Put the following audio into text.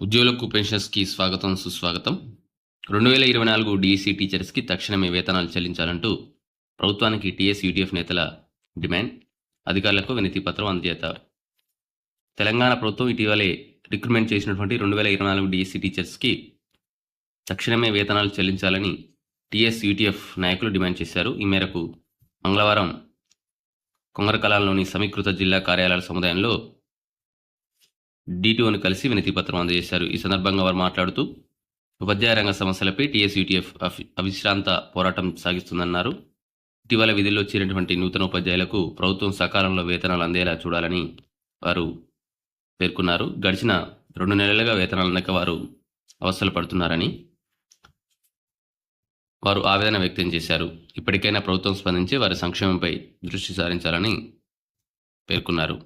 ఉద్యోగులకు పెన్షన్స్కి స్వాగతం సుస్వాగతం. 2024 డీఈసీ టీచర్స్కి తక్షణమే వేతనాలు చెల్లించాలంటూ ప్రభుత్వానికి టీఎస్ యూటీఎఫ్ నేతల డిమాండ్. అధికారులకు వినతి పత్రం అందజేశారు. తెలంగాణ ప్రభుత్వం ఇటీవలే రిక్రూట్మెంట్ చేసినటువంటి 2024 డీఈసీ టీచర్స్కి తక్షణమే వేతనాలు చెల్లించాలని టీఎస్ యూటీఎఫ్ నాయకులు డిమాండ్ చేశారు. ఈ మేరకు మంగళవారం కొంగరకలాల్లోని సమీకృత జిల్లా కార్యాలయాల సముదాయంలో డీటీఓను కలిసి వినతి పత్రం అందజేశారు. ఈ సందర్భంగా వారు మాట్లాడుతూ ఉపాధ్యాయ రంగ సమస్యలపై టీఎస్ యూటీఎఫ్ అవిశ్రాంత పోరాటం సాగిస్తుందన్నారు. ఇటీవల విధుల్లో చేరినటువంటి నూతన ఉపాధ్యాయులకు ప్రభుత్వం సకాలంలో వేతనాలు అందేలా చూడాలని వారు పేర్కొన్నారు. గడిచిన 2 నెలలుగా వేతనాలు అందక వారు అవస్థలు పడుతున్నారని వారు ఆవేదన వ్యక్తం చేశారు. ఇప్పటికైనా ప్రభుత్వం స్పందించి వారి సంక్షేమంపై దృష్టి సారించాలని పేర్కొన్నారు.